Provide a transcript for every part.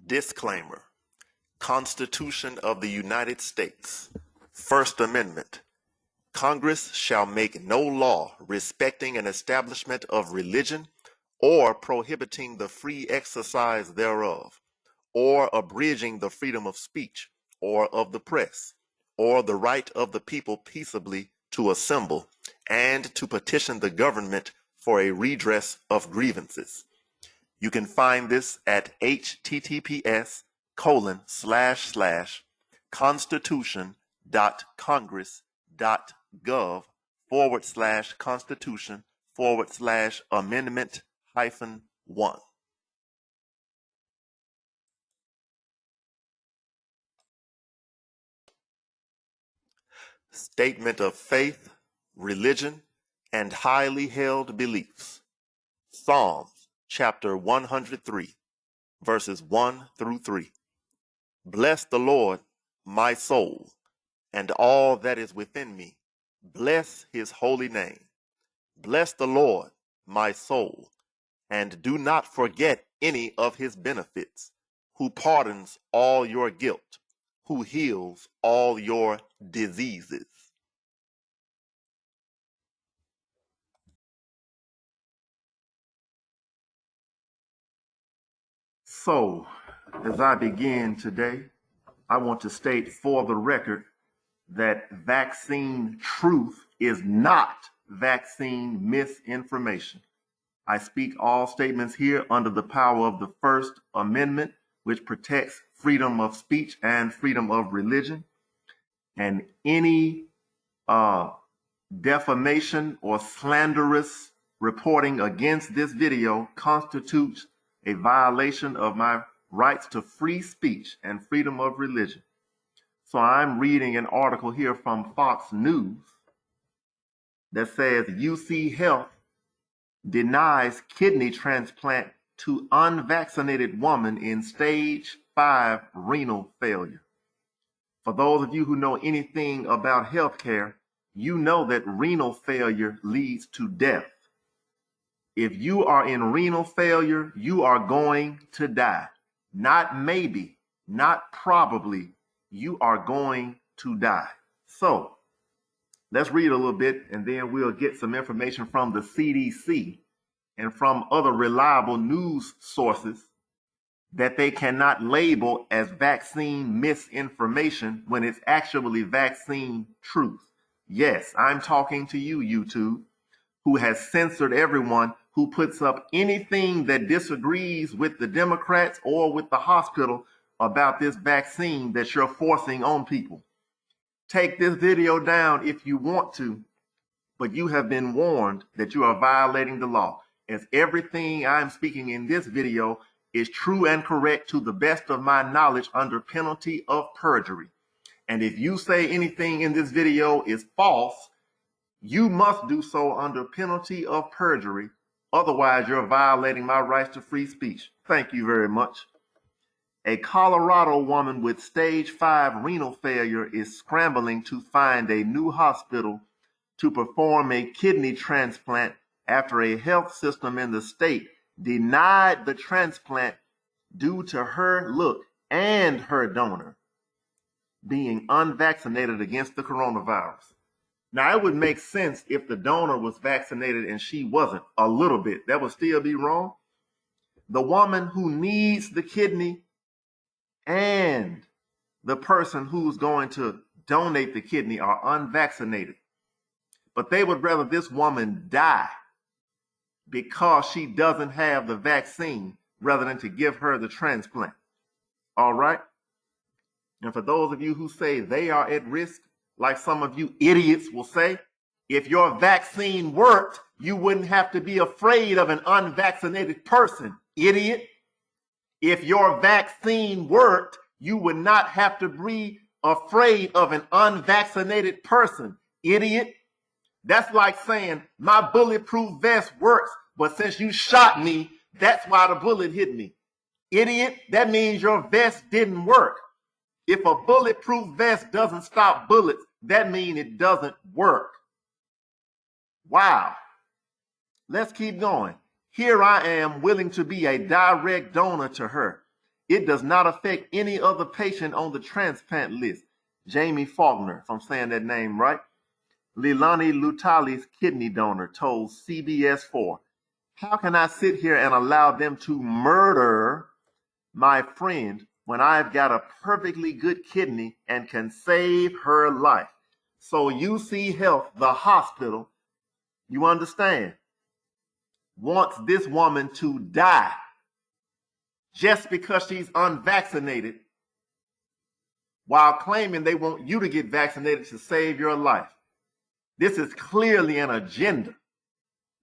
Disclaimer. Constitution of the United States. First Amendment. Congress shall make no law respecting an establishment of religion or prohibiting the free exercise thereof, or abridging the freedom of speech or of the press, or the right of the people peaceably to assemble and to petition the government for a redress of grievances. You can find this at https://constitution.congress.gov/constitution/amendment-1. Statement of Faith, Religion, and Highly Held Beliefs. Psalms chapter 103, verses 1 through 3. Bless the Lord, my soul, and all that is within me. Bless his holy name. Bless the Lord, my soul, and do not forget any of his benefits, who pardons all your guilt, who heals all your diseases. So, as I begin today, I want to state for the record that vaccine truth is not vaccine misinformation. I speak all statements here under the power of the First Amendment, which protects freedom of speech and freedom of religion. And any defamation or slanderous reporting against this video constitutes a violation of my rights to free speech and freedom of religion. So I'm reading an article here from Fox News that says UC Health denies kidney transplant to unvaccinated woman in stage 5 renal failure. For those of you who know anything about healthcare, you know that renal failure leads to death. If you are in renal failure, you are going to die. Not maybe, not probably, you are going to die. So let's read a little bit and then we'll get some information from the CDC and from other reliable news sources that they cannot label as vaccine misinformation when it's actually vaccine truth. Yes, I'm talking to you, YouTube, who has censored everyone who puts up anything that disagrees with the Democrats or with the hospital about this vaccine that you're forcing on people. Take this video down if you want to, but you have been warned that you are violating the law, as everything I'm speaking in this video is true and correct to the best of my knowledge under penalty of perjury. And if you say anything in this video is false, you must do so under penalty of perjury. Otherwise, you're violating my rights to free speech. Thank you very much. A Colorado woman with stage 5 renal failure is scrambling to find a new hospital to perform a kidney transplant after a health system in the state denied the transplant due to her look and her donor being unvaccinated against the coronavirus. Now, it would make sense if the donor was vaccinated and she wasn't, a little bit. That would still be wrong. The woman who needs the kidney and the person who's going to donate the kidney are unvaccinated. But they would rather this woman die because she doesn't have the vaccine rather than to give her the transplant. All right? And for those of you who say they are at risk, like some of you idiots will say, if your vaccine worked, you wouldn't have to be afraid of an unvaccinated person, idiot. If your vaccine worked, you would not have to be afraid of an unvaccinated person, idiot. That's like saying my bulletproof vest works, but since you shot me, that's why the bullet hit me. Idiot, that means your vest didn't work. If a bulletproof vest doesn't stop bullets, that means it doesn't work. Wow. Let's keep going. Here I am willing to be a direct donor to her. It does not affect any other patient on the transplant list. Jamie Faulkner, if I'm saying that name right, Leilani Lutali's kidney donor, told CBS4, how can I sit here and allow them to murder my friend when I've got a perfectly good kidney and can save her life? So UC Health, the hospital, you understand, wants this woman to die just because she's unvaccinated, while claiming they want you to get vaccinated to save your life. This is clearly an agenda.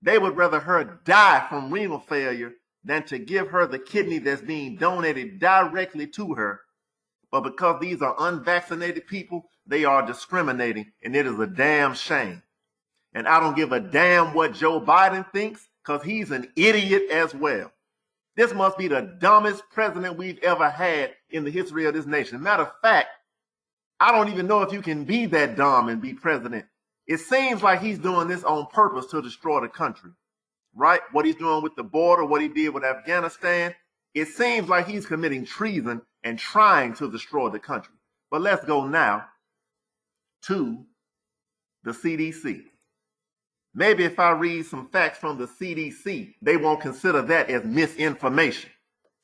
They would rather her die from renal failure than to give her the kidney that's being donated directly to her. But because these are unvaccinated people, they are discriminating, and it is a damn shame. And I don't give a damn what Joe Biden thinks, because he's an idiot as well. This must be the dumbest president we've ever had in the history of this nation. Matter of fact, I don't even know if you can be that dumb and be president. It seems like he's doing this on purpose to destroy the country, right? What he's doing with the border, what he did with Afghanistan, it seems like he's committing treason and trying to destroy the country. But let's go now to the CDC. Maybe if I read some facts from the CDC, they won't consider that as misinformation.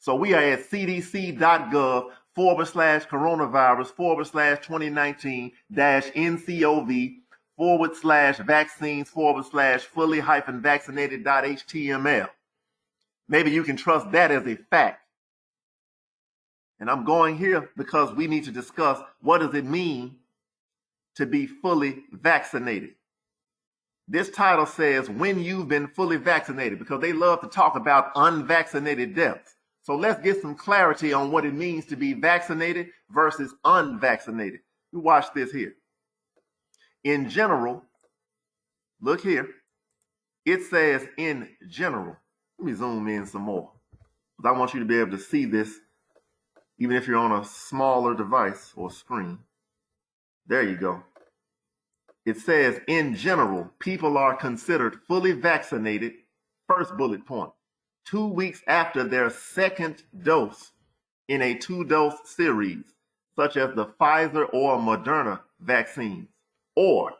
So we are at cdc.gov/coronavirus/2019-NCOV/vaccines/fully-vaccinated.html. Maybe you can trust that as a fact. And I'm going here because we need to discuss what does it mean to be fully vaccinated. This title says when you've been fully vaccinated, because they love to talk about unvaccinated deaths. So let's get some clarity on what it means to be vaccinated versus unvaccinated. You watch this here. In general, look here. It says in general. Let me zoom in some more, because I want you to be able to see this even if you're on a smaller device or screen. There you go. It says, in general, people are considered fully vaccinated, first bullet point, 2 weeks after their second dose in a 2-dose series, such as the Pfizer or Moderna vaccines, or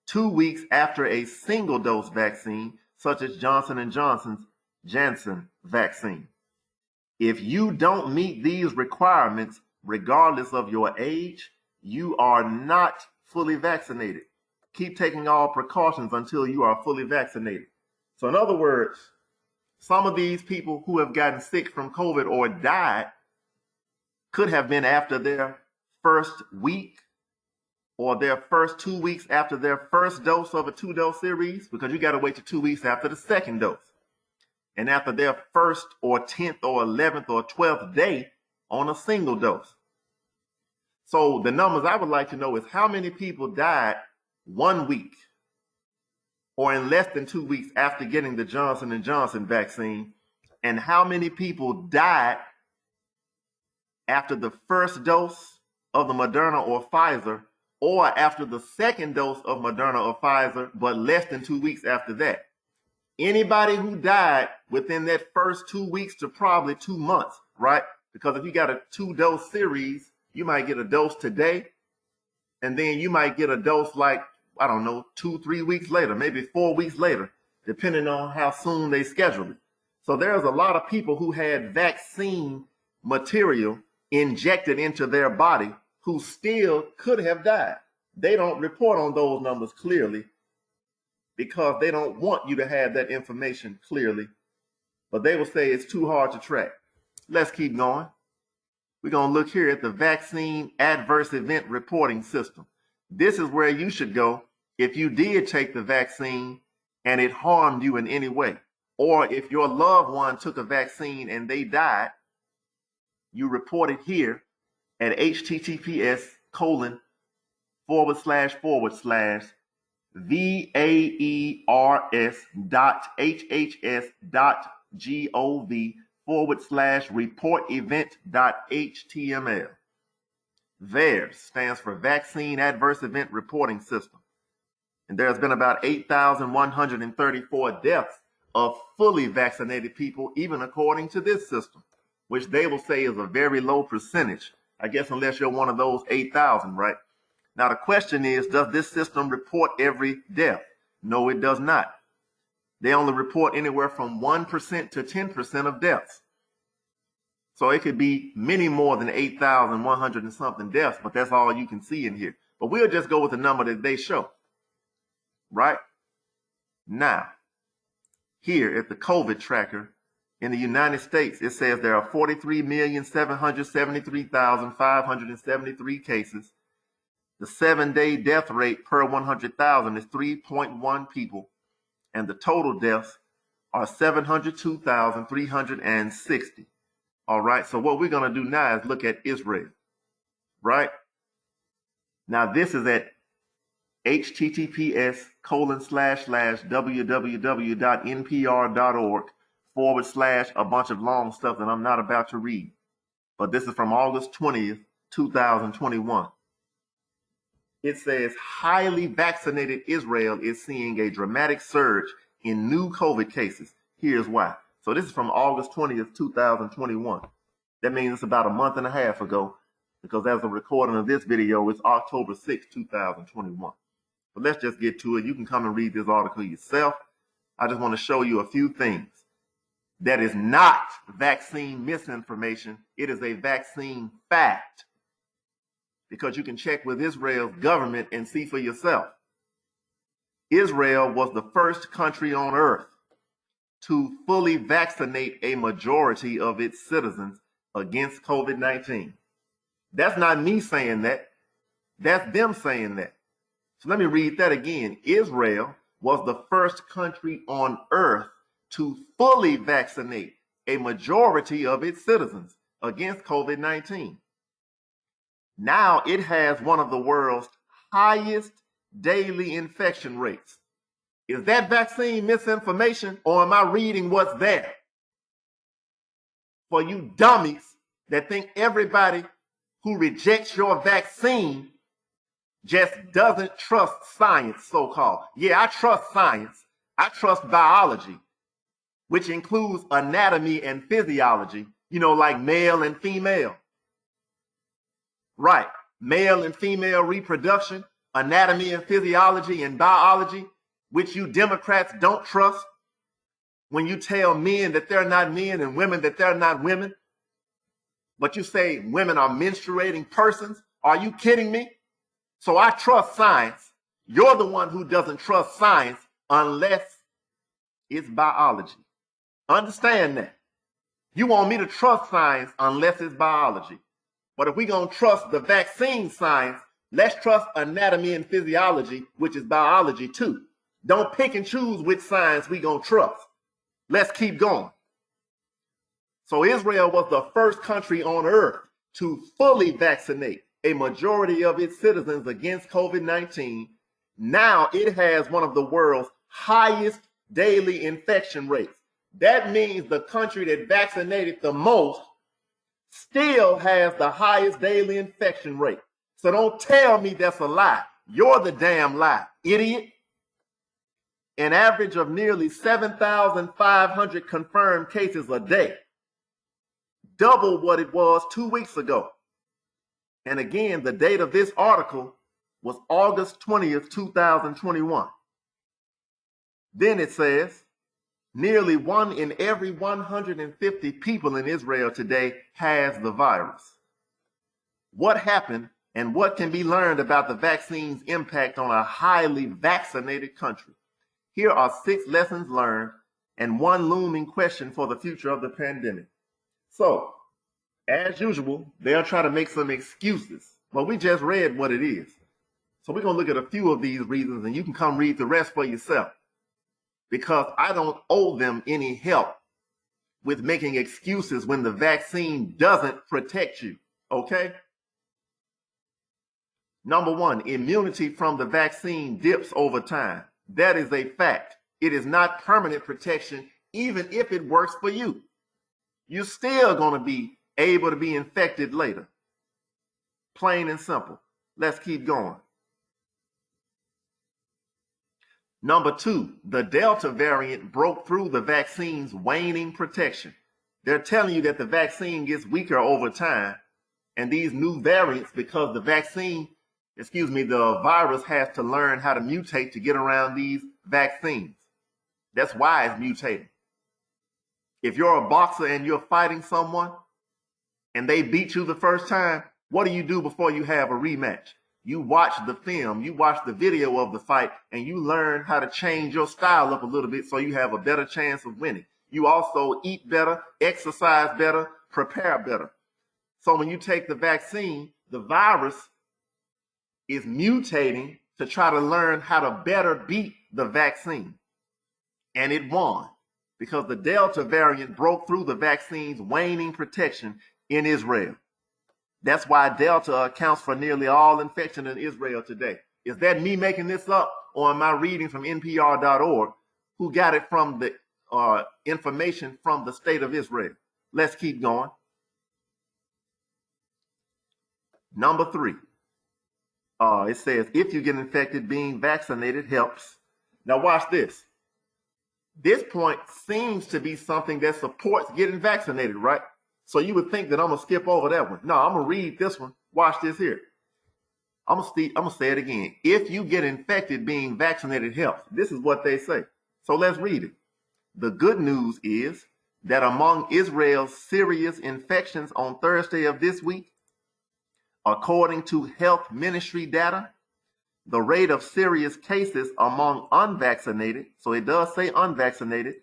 2 weeks after a single-dose vaccine, such as Johnson & Johnson's Janssen vaccine. If you don't meet these requirements, regardless of your age, you are not fully vaccinated. Keep taking all precautions until you are fully vaccinated. So in other words, some of these people who have gotten sick from COVID or died could have been after their first week or their first 2 weeks after their first dose of a 2-dose series, because you got to wait till 2 weeks after the second dose. And after their first or 10th or 11th or 12th day on a single dose. So the numbers I would like to know is how many people died 1 week or in less than 2 weeks after getting the Johnson & Johnson vaccine, and how many people died after the first dose of the Moderna or Pfizer, or after the second dose of Moderna or Pfizer, but less than 2 weeks after that. Anybody who died within that first 2 weeks to probably 2 months, right? Because if you got a 2-dose series, you might get a dose today, and then you might get a dose like, I don't know, 2-3 weeks later, maybe 4 weeks later, depending on how soon they schedule it. So there's a lot of people who had vaccine material injected into their body who still could have died. They don't report on those numbers clearly because they don't want you to have that information clearly, but they will say it's too hard to track. Let's keep going. We're going to look here at the Vaccine Adverse Event Reporting System. This is where you should go if you did take the vaccine and it harmed you in any way. Or if your loved one took a vaccine and they died, you report it here at https://vaers.hhs.gov/report-event.html. VAERS stands for Vaccine Adverse Event Reporting System. And there's been about 8,134 deaths of fully vaccinated people, even according to this system. which they will say is a very low percentage. I guess unless you're one of those 8,000, right? Now, the question is, does this system report every death? No, it does not. They only report anywhere from 1% to 10% of deaths. So it could be many more than 8,100 and something deaths, but that's all you can see in here. But we'll just go with the number that they show, right? Now, here at the COVID tracker in the United States, it says there are 43,773,573 cases. The 7-day death rate per 100,000 is 3.1 people, and the total deaths are 702,360. All right, so what we're going to do now is look at Israel, right? Now, this is at https://www.npr.org/ a bunch of long stuff that I'm not about to read. But this is from August 20th, 2021. It says highly vaccinated Israel is seeing a dramatic surge in new COVID cases. Here's why. So this is from August 20th, 2021. That means it's about a month and a half ago, because as a recording of this video, it's October 6th, 2021. But let's just get to it. You can come and read this article yourself. I just want to show you a few things. That is not vaccine misinformation. It is a vaccine fact. Because you can check with Israel's government and see for yourself. Israel was the first country on earth to fully vaccinate a majority of its citizens against COVID-19. That's not me saying that. That's them saying that. So let me read that again. Israel was the first country on earth to fully vaccinate a majority of its citizens against COVID-19. Now it has one of the world's highest daily infection rates. Is that vaccine misinformation, or am I reading what's there? For you dummies that think everybody who rejects your vaccine just doesn't trust science, so-called. Yeah, I trust science. I trust biology, which includes anatomy and physiology, like male and female. Right. Male and female reproduction, anatomy and physiology and biology, which you Democrats don't trust. When you tell men that they're not men and women that they're not women, but you say women are menstruating persons. Are you kidding me? So I trust science. You're the one who doesn't trust science unless it's biology. Understand that. You want me to trust science unless it's biology. But if we're going to trust the vaccine science, let's trust anatomy and physiology, which is biology too. Don't pick and choose which science we're going to trust. Let's keep going. So Israel was the first country on earth to fully vaccinate a majority of its citizens against COVID-19. Now it has one of the world's highest daily infection rates. That means the country that vaccinated the most still has the highest daily infection rate. So don't tell me that's a lie. You're the damn lie, idiot. An average of nearly 7,500 confirmed cases a day. Double what it was 2 weeks ago. And again, the date of this article was August 20th, 2021. Then it says, nearly 1 in every 150 people in Israel today has the virus. What happened and what can be learned about the vaccine's impact on a highly vaccinated country? Here are 6 lessons learned and 1 looming question for the future of the pandemic. So, as usual, they'll try to make some excuses, but we just read what it is. So we're going to look at a few of these reasons, and you can come read the rest for yourself, because I don't owe them any help with making excuses when the vaccine doesn't protect you, okay? Number 1, immunity from the vaccine dips over time. That is a fact. It is not permanent protection, even if it works for you. You're still going to be able to be infected later. Plain and simple. Let's keep going. Number 2, the Delta variant broke through the vaccine's waning protection. They're telling you that the vaccine gets weaker over time. And these new variants, because the virus has to learn how to mutate to get around these vaccines. That's why it's mutating. If you're a boxer and you're fighting someone and they beat you the first time, what do you do before you have a rematch? You watch the film, you watch the video of the fight, and you learn how to change your style up a little bit so you have a better chance of winning. You also eat better, exercise better, prepare better. So when you take the vaccine, the virus is mutating to try to learn how to better beat the vaccine. And it won because the Delta variant broke through the vaccine's waning protection in Israel. That's why Delta accounts for nearly all infection in Israel today. Is that me making this up, or am I reading from NPR.org, who got it from the information from the state of Israel? Let's keep going. Number 3. It says, if you get infected, being vaccinated helps. Now watch this. This point seems to be something that supports getting vaccinated, right? So you would think that I'm going to skip over that one. No, I'm going to read this one. Watch this here. I'm going to say it again. If you get infected, being vaccinated helps. This is what they say. So let's read it. The good news is that among Israel's serious infections on Thursday of this week, according to health ministry data, the rate of serious cases among unvaccinated, so it does say unvaccinated,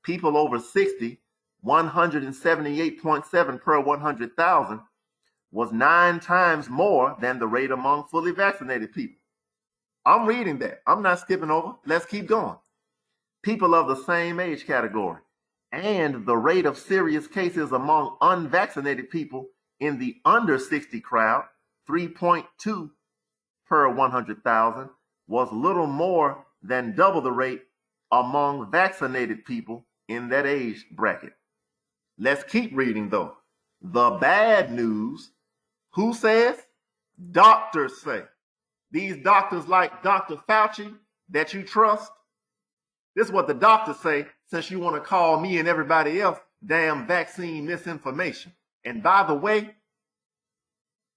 people over 60, 178.7 per 100,000, was 9 times more than the rate among fully vaccinated people. I'm reading that. I'm not skipping over. Let's keep going. People of the same age category. And the rate of serious cases among unvaccinated people in the under 60 crowd, 3.2 per 100,000, was little more than double the rate among vaccinated people in that age bracket. Let's keep reading though. The bad news, who says? Doctors say. These doctors like Dr. Fauci that you trust. This is what the doctors say, since you want to call me and everybody else damn vaccine misinformation. And by the way,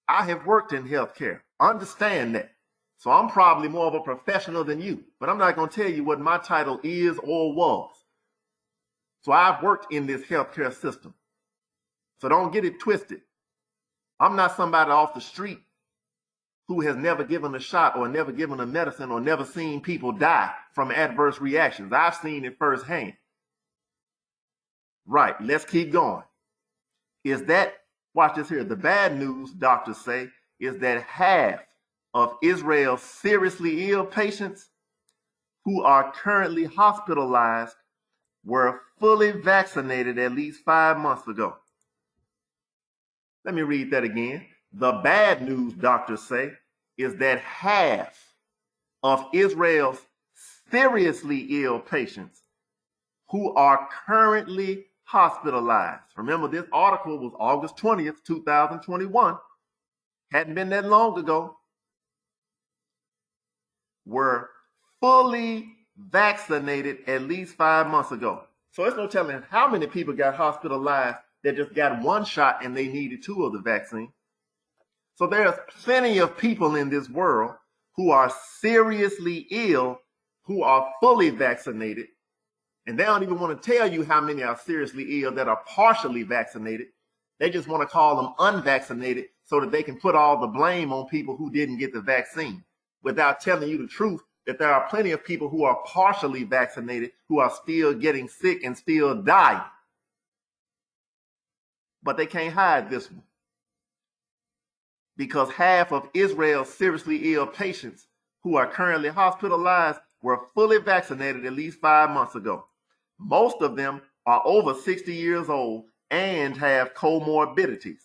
I have worked in healthcare. Understand that. So I'm probably more of a professional than you, but I'm not going to tell you what my title is or was. So I've worked in this healthcare system. So don't get it twisted. I'm not somebody off the street who has never given a shot or never given a medicine or never seen people die from adverse reactions. I've seen it firsthand. Right, let's keep going. Watch this here. The bad news, doctors say, is that half of Israel's seriously ill patients who are currently hospitalized were fully vaccinated at least 5 months ago. Let me read that again. The bad news, doctors say, is that half of Israel's seriously ill patients who are currently hospitalized. Remember, this article was August 20th, 2021. Hadn't been that long ago. Were fully vaccinated at least 5 months ago. So it's no telling how many people got hospitalized that just got one shot and they needed 2 of the vaccine. So there's plenty of people in this world who are seriously ill, who are fully vaccinated, and they don't even want to tell you how many are seriously ill that are partially vaccinated. They just want to call them unvaccinated so that they can put all the blame on people who didn't get the vaccine, without telling you the truth that there are plenty of people who are partially vaccinated who are still getting sick and still dying. But they can't hide this one, because half of Israel's seriously ill patients who are currently hospitalized were fully vaccinated at least 5 months ago. Most of them are over 60 years old and have comorbidities.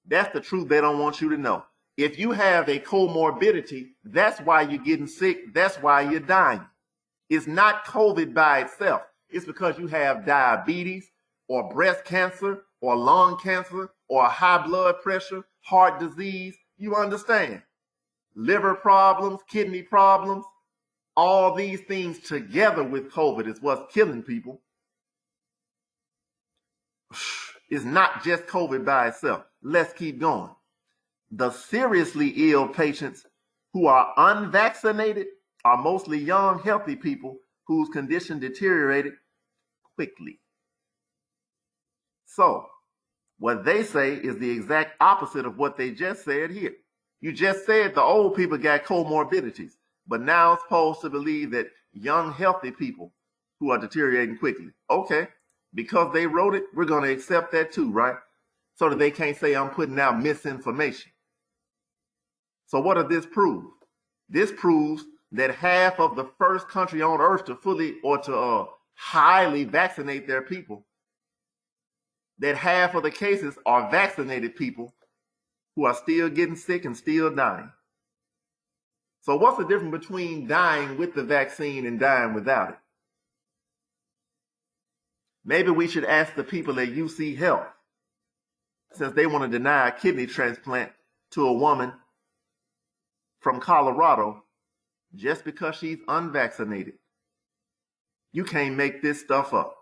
That's the truth they don't want you to know. If you have a comorbidity, that's why you're getting sick. That's why you're dying. It's not COVID by itself. It's because you have diabetes or breast cancer or lung cancer or high blood pressure, heart disease. You understand? Liver problems, kidney problems, all these things together with COVID is what's killing people. It's not just COVID by itself. Let's keep going. The seriously ill patients who are unvaccinated are mostly young, healthy people whose condition deteriorated quickly. So, what they say is the exact opposite of what they just said here. You just said the old people got comorbidities, but now it's supposed to believe that young, healthy people who are deteriorating quickly. Okay, because they wrote it, we're going to accept that too, right? So that they can't say I'm putting out misinformation. So what does this prove? This proves that half of the first country on earth to fully or to highly vaccinate their people, that half of the cases are vaccinated people who are still getting sick and still dying. So what's the difference between dying with the vaccine and dying without it? Maybe we should ask the people at UC Health, since they want to deny a kidney transplant to a woman from Colorado just because she's unvaccinated. You can't make this stuff up.